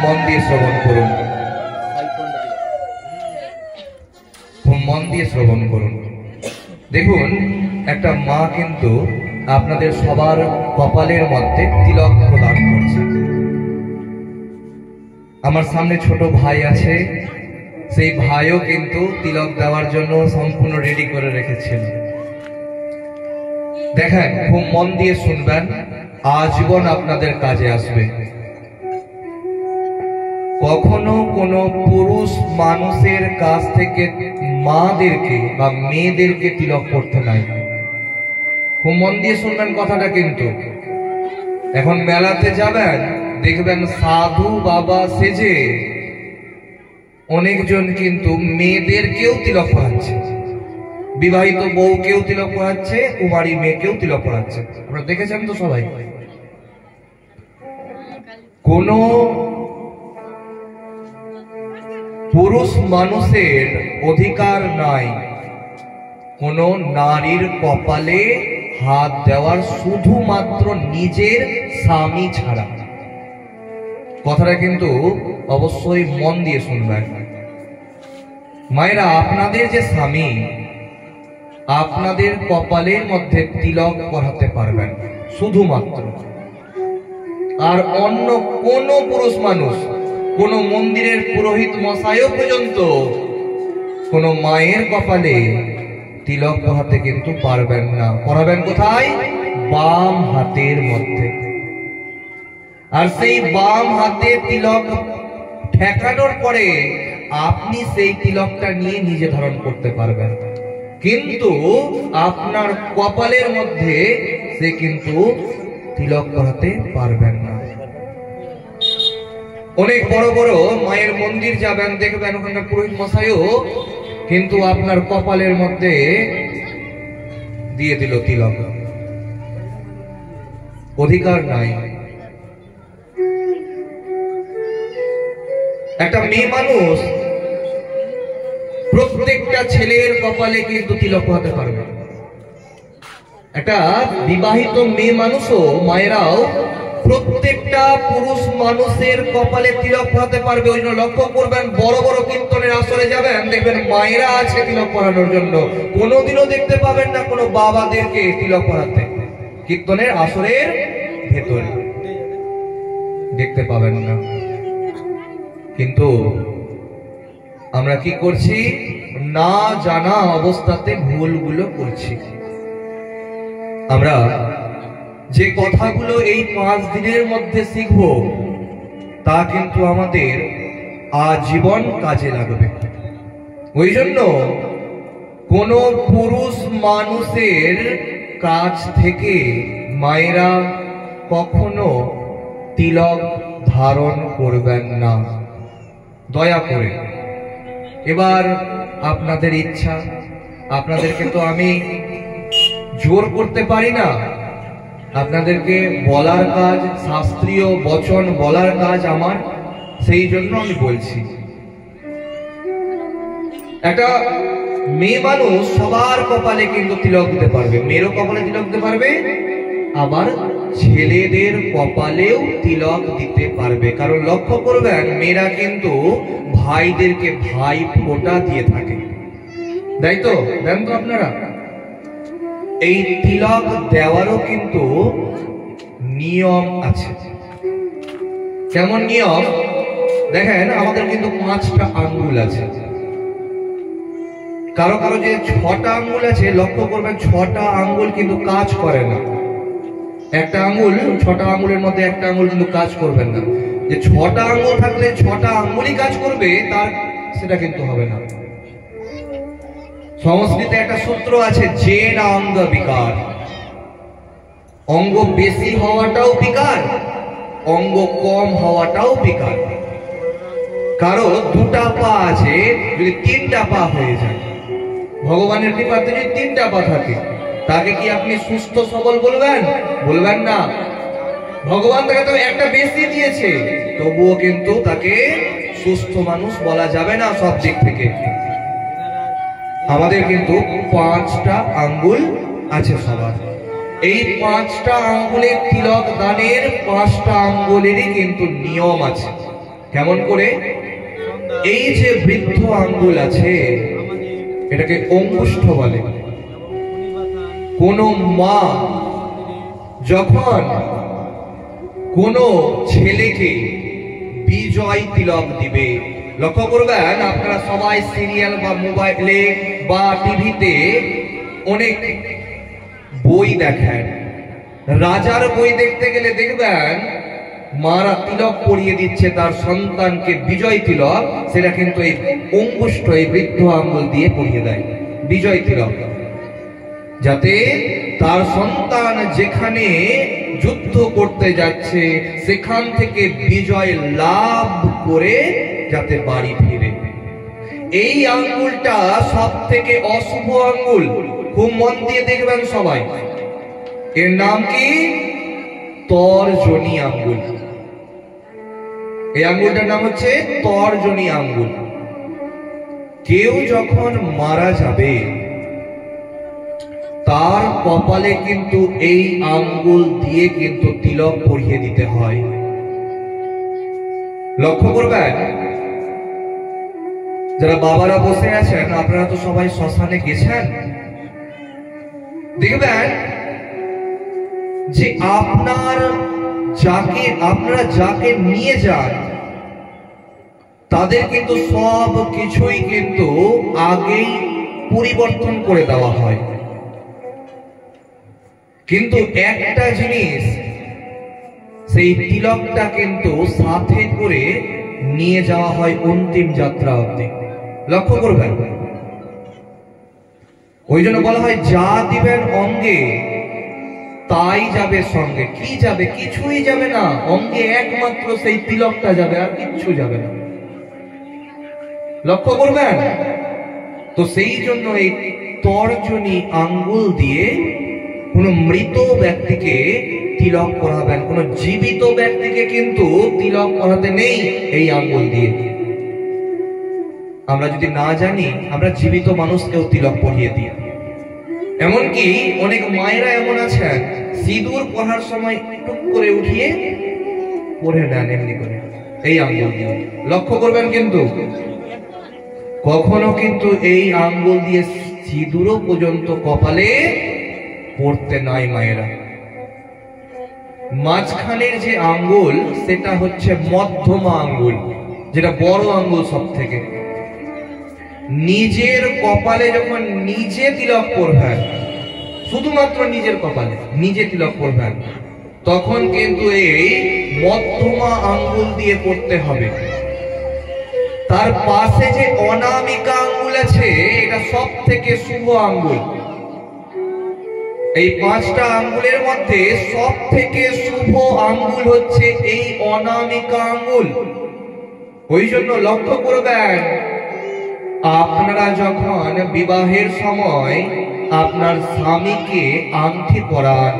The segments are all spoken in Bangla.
মন দিয়ে শ্রবণ করুন, মন দিয়ে শ্রবণ করুন। দেখুন, একটা মা কিন্তু আপনাদের সবার কপালের মধ্যে তিলক প্রদান করছে। আমার সামনে ছোট ভাই আছে, সেই ভাইও কিন্তু তিলক দেওয়ার জন্য সম্পূর্ণ রেডি করে রেখেছেন। দেখেন, খুব মন দিয়ে শুনবেন, আজীবন আপনাদের কাজে আসবে। কখনো কোনো পুরুষ মানুষের কাছ থেকে মাদেরকে বা মেয়েদেরকে তিলক করতে নাই। খুব মন দিয়ে শুনবেন কথাটা। কিন্তু এখন মেলাতে যাবেন, দেখবেন সাধু বাবা সেজে অনেকজন কিন্তু মেয়েদেরকেও তিলক পড়াচ্ছে, বিবাহিত বউকেও তিলক পড়াচ্ছে, কুমারী মেয়েকেও তিলক পড়াচ্ছে। আপনারা দেখেছেন তো সবাই। কোন পুরুষ মানুষের অধিকার নাই কোন নারীর কপালে হাত দেওয়ার, শুধুমাত্র নিজের স্বামী ছাড়া। কথাটা কিন্তু অবশ্যই মন দিয়ে শুনবেন। মায়েরা, আপনাদের যে স্বামী, আপনাদের কপালের মধ্যে তিলক পরাতে পারবেন শুধুমাত্র। আর অন্য কোন পুরুষ মানুষ, কোন মন্দিরের পুরোহিত মশাইও পর্যন্ত কোন মায়ের কপালে তিলক পরাতে কিন্তু পারবেন না। পরাবেন কোথায়? বাম হাতের মধ্যে। আর সেই বাম হাতে তিলক ঠেকানোর পরে আপনি সেই তিলকটা নিয়ে নিজে ধারণ করতে পারবেন, কিন্তু আপনার কপালের মধ্যে সে কিন্তু তিলক পরাতে পারবেন না। অনেক বড় বড় মায়ের মন্দির যাবেন, দেখবেন ওখানকার পুরোহিত মশাইও কিন্তু আপনার কপালের মধ্যে দিয়ে দিল তিলক। অধিকার নাই। একটা মেয়ে মানুষ প্রত্যেকটা ছেলের কপালে কিন্তু তিলক পরাতে পারবে। একটা বিবাহিত মেয়ে মানুষও, মায়েরাও প্রত্যেকটা পুরুষ মানুষের কপালে তিলক পরাতে পারবে। ওই জন্য লক্ষ্য করবেন, বড় বড় কীর্তনের আসরে যাবেন, দেখবেন মায়েরা আছে তিলক পরানোর জন্য। কোনোদিনও দেখতে পাবেন না কোনো বাবাদেরকে তিলক পরাতে। কীর্তনের আসরের ভেতরে দেখতে পাবেন না। কিন্তু আমরা কি করছি? না জানা অবস্থাতে ভুলগুলো করছি। আমরা যে কথাগুলো এই 5 দিনের মধ্যে শিখব, তা কিন্তু আমাদের আজীবন কাজে লাগবে। ওই জন্য কোন পুরুষ মানুষের কাছ থেকে মায়েরা কখনো তিলক ধারণ করবেন না, দয়া করে। এবার আপনাদের ইচ্ছা, আপনাদেরকে তো আমি জোর করতে পারি না। আপনাদেরকে বলার কাজ, শাস্ত্রীয় বচন বলার কাজ আমার, সেই জন্য আমি বলছি। একটা মেয়ে মানুষ সবার কপালে কিন্তু তিলক দিতে পারবে, মেয়েরও কপালে তিলক দিতে পারবে, আবার ছেলেদের কপালেও তিলক দিতে পারবে। কারণ লক্ষ্য করবেন, মেয়েরা কিন্তু ভাইদেরকে ভাই ফোঁটা দিয়ে থাকে, তাই তো? দেন তো আপনারা? এই তিলক দেওয়ারও কিন্তু নিয়ম আছে। কেমন নিয়ম? দেখেন, আমাদের কিন্তু 5টা আঙ্গুল আছে। কারো কারো যে 6টা আঙ্গুল আছে, লক্ষ্য করবেন 6টা আঙ্গুল কিন্তু কাজ করে না। একটা আঙ্গুল, 6টা আঙ্গুলের মধ্যে একটা আঙ্গুল কিন্তু কাজ করবেন না। যে 6টা আঙ্গুল থাকলে 6টা আঙ্গুলই কাজ করবে, তার সেটা কিন্তু হবে না। সংস্কৃতে একটা সূত্র আছে, জেন অঙ্গ বিকার। অঙ্গ বেশি হওয়াটাও বিকার, অঙ্গ কম হওয়াটাও বিকার। কারো 2টা পা আছে, যদি 3টা পা হয়ে যায়, ভগবানের কৃপাতে যদি 3টা পা থাকে, তাকে কি আপনি সুস্থ সবল বলবেন? বলবেন না। ভগবান তাকে তো একটা বেশি দিয়েছে, তবুও কিন্তু তাকে সুস্থ মানুষ বলা যাবে না সব দিক থেকে। আমাদের কিন্তু 5টা আঙ্গুল আছে সবার। এই 5টা আঙ্গুলের তিলক দানের 5টা আঙ্গুলেরই কিন্তু নিয়ম আছে। কেমন করে? এই যে বৃদ্ধ আঙ্গুল আছে এটাকে অঙ্গুষ্ঠ বলে। কোন মা যখন কোন ছেলেকে বিজয় তিলক দিবে, লক্ষ্য করবেন আপনারা সবাই সিরিয়াল বা মোবাইলে বা টিভিতে অনেক বই দেখেন, রাজার বই দেখতে গেলে দেখবেন মারা তিলক পরিয়ে দিচ্ছে তার সন্তানকে বিজয় তিলক, সেটা কিন্তু এই অঙ্গুষ্ঠ এই বৃদ্ধ আঙ্গুল দিয়ে পরিয়ে দেয় বিজয় তিলক, যাতে তার সন্তান যেখানে যুদ্ধ করতে যাচ্ছে সেখান থেকে বিজয় লাভ করে যাতে বাড়ি ফিরে। এই আঙ্গুলটা সব থেকে অশুভ আঙ্গুল, খুব মন দিয়ে দেখবেন সবাই। এর নাম কি? তর্জনী আঙ্গুল। এই আঙ্গুলটার নাম হচ্ছে তর্জনী আঙ্গুল। কেউ যখন মারা যাবে তার কপালে কিন্তু এই আঙ্গুল দিয়ে কিন্তু তিলক পরিয়ে দিতে হয়। লক্ষ্য করবেন, যারা বাবারা বসে আছেন আপনারা তো সবাই শ্মশানে গেছেন, দেখবেন যে আপনারা যাকে নিয়ে যান তাদের কিন্তু সব কিছুই কিন্তু আগেই পরিবর্তন করে দেওয়া হয়, কিন্তু একটা জিনিস, সেই তিলকটা কিন্তু সাথে করে নিয়ে যাওয়া হয় অন্তিম যাত্রা অবধি। লক্ষ্য করবেন, ওই জন্য বলা হয় যা দিবেন অঙ্গে তাই যাবে সঙ্গে। কি যাবে? কিছুই যাবে না, অঙ্গে একমাত্র সেই তিলকটা যাবে, আর কিচ্ছু যাবে না। লক্ষ্য করবেন তো, সেই জন্য এই তর্জনী আঙ্গুল দিয়ে কোন মৃত ব্যক্তিকে তিলক করাবেন, কোন জীবিত ব্যক্তিকে কিন্তু তিলক করাতে নেই এই আঙ্গুল দিয়ে। আমরা যদি না জানি আমরা জীবিত মানুষকেও তিলক পরিয়ে দিই। এমনকি অনেক মায়েরা এমন আছেন সিঁদুর পরার সময় টুক করে উঠিয়ে পরে নেন এমনি করে এই আঙ্গুল দিয়ে। লক্ষ্য করবেন কিন্তু কখনো কিন্তু এই আঙ্গুল দিয়ে সিঁদুরও পর্যন্ত কপালে পড়তে নাই মায়েরা। মাঝখানের যে আঙ্গুল সেটা হচ্ছে মধ্যমা আঙ্গুল, যেটা বড় আঙ্গুল সব থেকে। নিজের কপালে যখন নিজে তিলক করবেন, শুধুমাত্র নিজের কপালে নিজে তিলক করবেন, তখন কিন্তু এই মধ্যমা আঙ্গুল দিয়ে পড়তে হবে। তার পাশে যে অনামিকা আঙ্গুল আছে এটা সব থেকে শুভ আঙ্গুল। এই পাঁচটা আঙ্গুলের মধ্যে সব থেকে শুভ আঙ্গুল হচ্ছে এই অনামিকা আঙ্গুল। ওই জন্য লক্ষ্য করবেন, আপনারা যখন বিবাহের সময় আপনার স্বামীকে আংটি পরান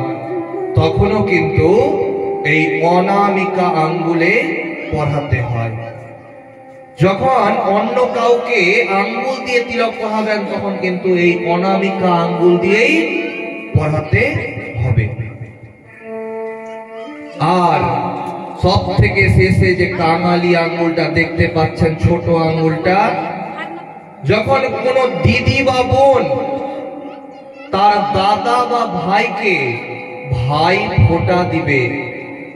তখনও কিন্তু এই অনামিকা আঙ্গুলে পরাতে হয়। যখন অন্য কাউকে আঙ্গুল দিয়ে তিলক পরাবেন তখন কিন্তু এই অনামিকা আঙ্গুল দিয়েই পরাতে হবে। আর সব থেকে শেষে যে কাঙালি আঙ্গুলটা দেখতে পাচ্ছেন, ছোট আঙ্গুলটা, যখন কোন দিদি বা বোন তার দাদা বা ভাইকে ভাই ফোঁটা দিবে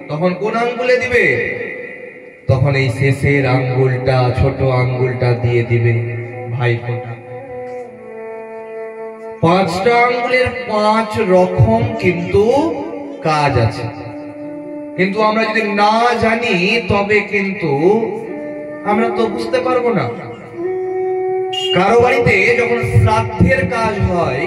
তখন কোন আঙ্গুলে দিবে? তখন এই শেষের আঙ্গুলটা, ছোট আঙ্গুলটা দিয়ে দিবে ভাই ফোঁটা। পাঁচটা আঙ্গুলের 5 রকম কিন্তু কাজ আছে, কিন্তু আমরা যদি না জানি তবে কিন্তু আমরা তো বুঝতে পারবো না। কারো বাড়িতে যখন শ্রাদ্ধের কাজ হয়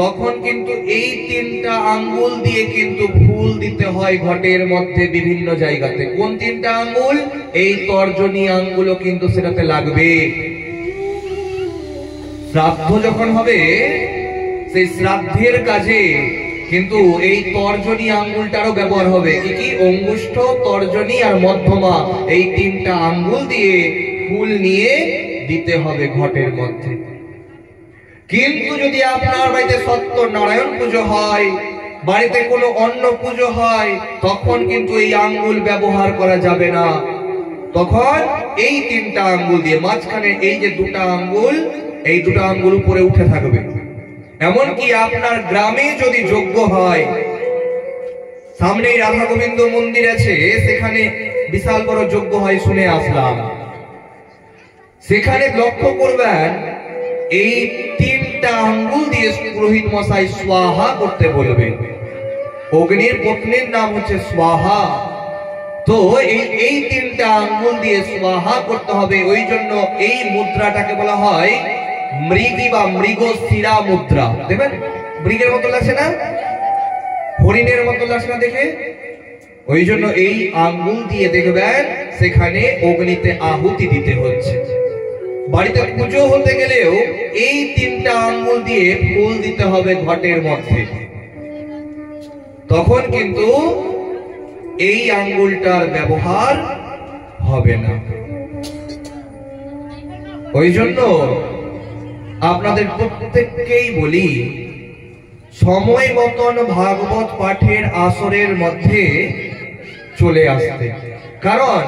তখন কিন্তু এই 3টা আঙ্গুল দিয়ে কিন্তু ফুল দিতে হয় ঘটের মধ্যে বিভিন্ন জায়গাতে। কোন 3টা আঙ্গুল? এই তর্জনী আঙ্গুলও কিন্তু সেটাতে লাগবে। শ্রাদ্ধ যখন হবে সেই শ্রাদ্ধের কাজে কিন্তু এই তর্জনী আঙ্গুলটারও ব্যবহার হবে। কি? অঙ্গুষ্ঠ, তর্জনী আর মধ্যমা, এই 3টা আঙ্গুল দিয়ে ফুল নিয়ে দিতে হবে ঘটের মধ্যে। কিন্তু যদি আপনার বাড়িতে সত্যনারায়ণ পুজো হয়, বাড়িতে কোনো অন্ন পুজো হয়, তখন কিন্তু এই আঙ্গুল ব্যবহার করা যাবে না। তখন এই 3টা আঙ্গুল দিয়ে মাঝখানে এই যে 2টা আঙ্গুল, এই 2টা আঙ্গুল উপরে উঠে থাকবে। এমনকি আপনার গ্রামে যদি যজ্ঞ হয়, সামনেই রাধা গোবিন্দ মন্দির আছে, সেখানে বিশাল বড় যজ্ঞ হয়, শুনে আসলাম। সেখানে লক্ষ্য করবেন এই 3টা আঙ্গুল দিয়ে পুরোহিত মশাই স্বাহা করতে বলবে। অগ্নির পত্নীর নাম হচ্ছে স্বাহা। তো এই 3টা আঙ্গুল দিয়ে স্বাহা করতে হবে। ওই জন্য এই মুদ্রাটাকে বলা হয় মৃগী বা মৃগশিরা মুদ্রা। দেখবেন মৃগের মতো লাগছে না, হরিণের মতো লাগছে না দেখে? ওই জন্য এই আঙ্গুল দিয়ে দেখবেন সেখানে অগ্নিতে আহুতি দিতে হচ্ছে। বাড়িতে পুজো হতে গেলেও এই 3টা আঙ্গুল দিয়ে ফুল দিতে হবে ঘটের মধ্যে। তখন কিন্তু এই আঙ্গুলটার ব্যবহার হবে না। ওই জন্য আপনাদের প্রত্যেককেই বলি, সময় মতন ভাগবত পাঠের আসরের মধ্যে চলে আসতে। কারণ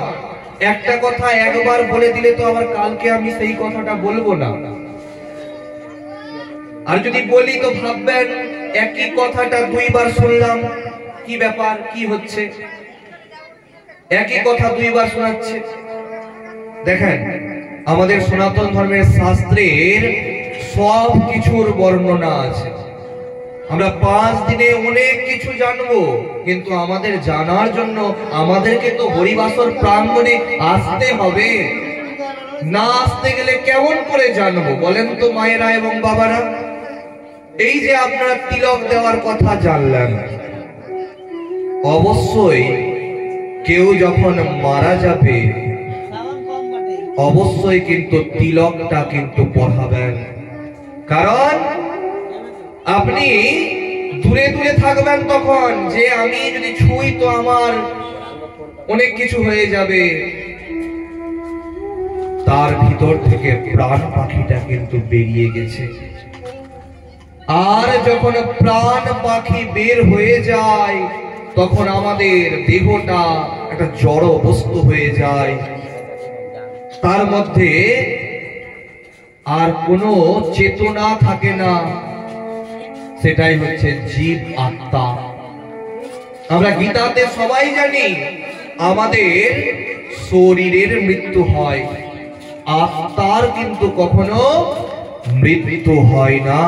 একটা কথা একবার বলে দিলে তো আবার কালকে আমি সেই কথাটা বলবো না। আর যদি বলি তো ভাববেন একই কথাটা 2বার শুনলাম, কি ব্যাপার, কি হচ্ছে, একই কথা 2বার শোনাচ্ছে। দেখেন আমাদের সনাতন ধর্মের শাস্ত্রের সব কিছুর বর্ণনা আছে। আমরা 5 দিনে অনেক কিছু জানবো, কিন্তু আমাদের জানার জন্য আমাদেরকে তো হরিবাসর প্রাঙ্গণে আসতে হবে। না আসতে গেলে কেমন করে জানবো বলেন তো মায়েরা এবং বাবারা? এই যে আপনারা তিলক দেওয়ার কথা জানলেন, অবশ্যই কেউ যখন মারা যাবে অবশ্যই কিন্তু তিলকটা কিন্তু পড়াবেন। কারণ আপনি দূরে দূরে থাকবেন তখন, যে আমি যদি ছুঁই তো আমার অনেক কিছু হয়ে যাবে। তার ভিতর থেকে প্রাণ পাখিটা কিন্তু বেরিয়ে গেছে। আর যখন প্রাণ পাখি বের হয়ে যায় তখন আমাদের দেহটা একটা জড় বস্তু হয়ে যায়, তার মধ্যে আর কোনো চেতনা থাকে না। সেটাই হচ্ছে জীব আত্মা। আমরা গীতাতে সবাই জানি আমাদের শরীরের মৃত্যু হয়, আত্মার কিন্তু কখনো মৃত্যু হয় না।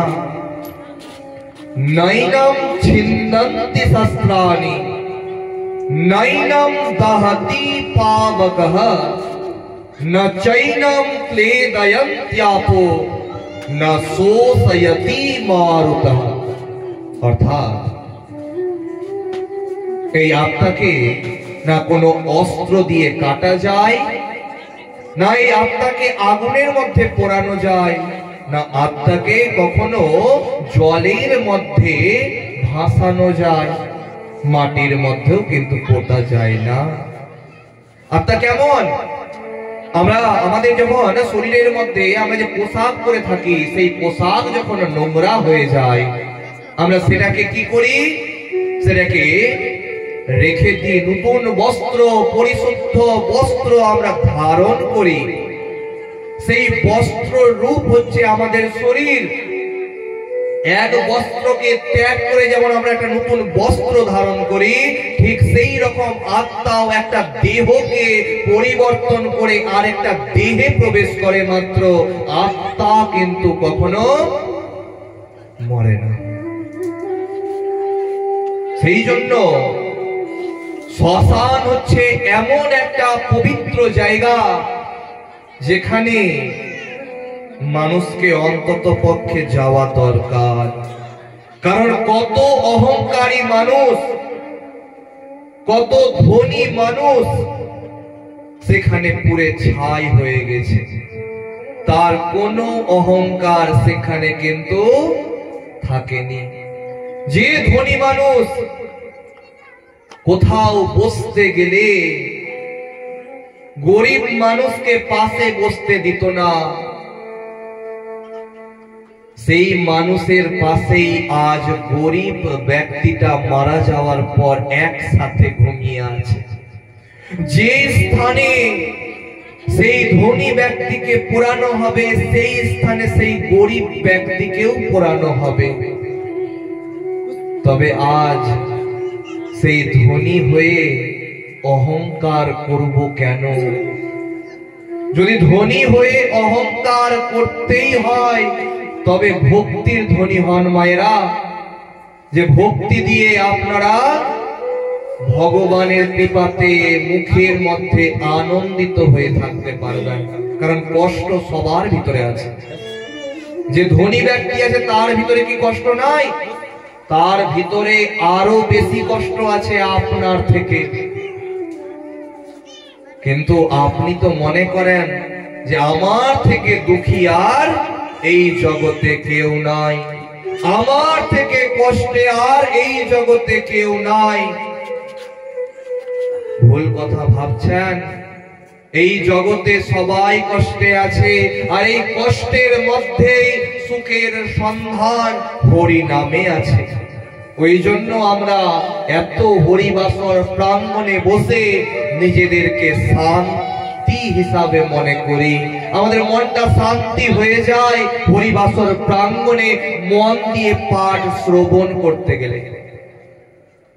নৈনম ছিন্দন্তি শস্ত্রাণি নৈনম দহতি পাবকঃ ন চৈনম ক্লেদয়ন্ত্যাপো ন শোষয়তি মারুতঃ। অর্থাৎ এই আত্মাকে না কোনো অস্ত্র দিয়ে কাটা যায়, না এই আত্মাকে আগুনের মধ্যে পোড়ানো যায়, না আত্মাকে কখনো জলের মধ্যে ভাসানো যায়, মাটির মধ্যেও কিন্তু পোতা যায় না। আত্মা কেমন? আমরা আমাদের যখন শরীরের মধ্যে আমরা যে পোশাক পরে থাকি, সেই পোশাক যখন নোংরা হয়ে যায় আমরা সেটাকে কি করি? সেটাকে রেখে দিয়ে নতুন বস্ত্র, পরিশুদ্ধ বস্ত্র আমরা ধারণ করি। সেই বস্ত্র রূপ হচ্ছে আমাদের শরীর। এক বস্ত্রকে ত্যাগ করে যেমন আমরা একটা নতুন বস্ত্র ধারণ করি, ঠিক সেই রকম আত্মাও একটা দেহকে পরিবর্তন করে আর একটা দেহে প্রবেশ করে মাত্র। আত্মা কিন্তু কখনো মরে না। সেই জন্য শ্মশান হচ্ছে এমন একটা পবিত্র জায়গা যেখানে মানুষকে অন্তত পক্ষে যাওয়া দরকার। কারণ কত অহংকারী মানুষ, কত ধনী মানুষ সেখানে পুরে ছাই হয়ে গেছে। তার কোনো অহংকার সেখানে কিন্তু থাকেনি। যে ধনী মানুষ কোথাও বসতে গেলে গরিব মানুষকে পাশে বসতে দিত না, সেই মানুষের পাশেই আজ গরিব ব্যক্তিটা মারা যাওয়ার পর একসাথে ঘুমিয়ে আছে। যে স্থানে সেই ধনী ব্যক্তিকে পোড়ানো হবে, সেই স্থানে সেই গরিব ব্যক্তিকেও পোড়ানো হবে। তবে আজ সেই ধনী হয়ে অহংকার করব কেন? যদি ধনী হয়ে অহংকার করতেই হয় তবে ভক্তির ধনী হন মায়েরা, যে ভক্তি দিয়ে আপনারা ভগবানের কৃপাতে মুখের মধ্যে আনন্দিত হয়ে থাকতে পারবেন। কারণ কষ্ট সবার ভিতরে আছে। যে ধনী ব্যক্তি আছে তার ভিতরে কি কষ্ট নাই? তার ভিতরে আরো বেশি কষ্ট আছে আপনার থেকে। কিন্তু আপনি তো মনে করেন যে আমার থেকে দুঃখী আর এই জগতে কেউ নাই, আমার থেকে কষ্টে আর এই জগতে কেউ নাই। ভুল কথা ভাবছেন। এই জগতে সবাই কষ্টে আছে, আর এই কষ্টের মধ্যেই সুখের সন্ধান হরি নামে আছে। ওই জন্য আমরা এত হরিবাসর প্রাঙ্গণে বসে নিজেদেরকে শান্তি হিসাবে মনে করি। আমাদের মনটা শান্তি হয়ে যায় হরিবাসর প্রাঙ্গণে মন দিয়ে পাঠ শ্রবণ করতে গেলে।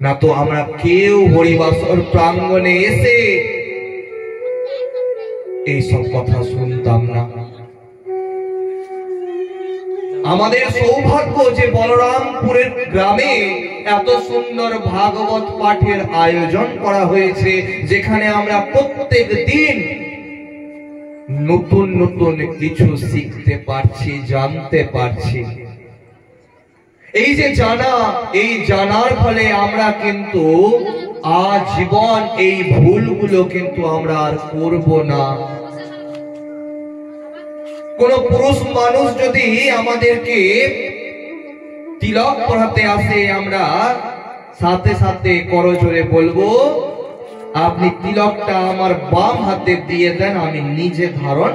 না তো আমরা কেউ হরিবাসর প্রাঙ্গণে এসে এইসব কথা শুনতাম না। আমাদের সৌভাগ্য যে বলরামপুরের গ্রামে এত সুন্দর ভাগবত পাঠের আয়োজন করা হয়েছে, যেখানে আমরা প্রত্যেক দিন নতুন নতুন কিছু শিখতে পারছি, জানতে পারছি। এই যে জানা, এই জানার ফলে আমরা কিন্তু আজীবন এই ভুলগুলো কিন্তু আমরা আর করব না। কোন পুরুষ মানুষ যদি আমাদেরকে তিলক পরাতে আসে, আমরা সাথে সাথে করজোরে বলবো, আপনি তিলকটা আমার বাম হাতে দিয়ে দেন, আমি নিজে ধারণ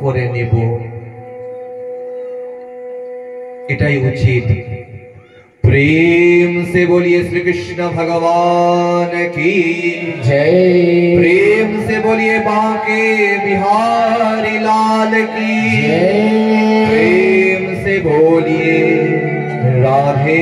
করে নেব। এটাই উচিত। प्रेम से बोलिए श्री कृष्ण भगवान की जय। प्रेम से बोलिए बांके बिहारी लाल की जय। प्रेम से बोलिए राधे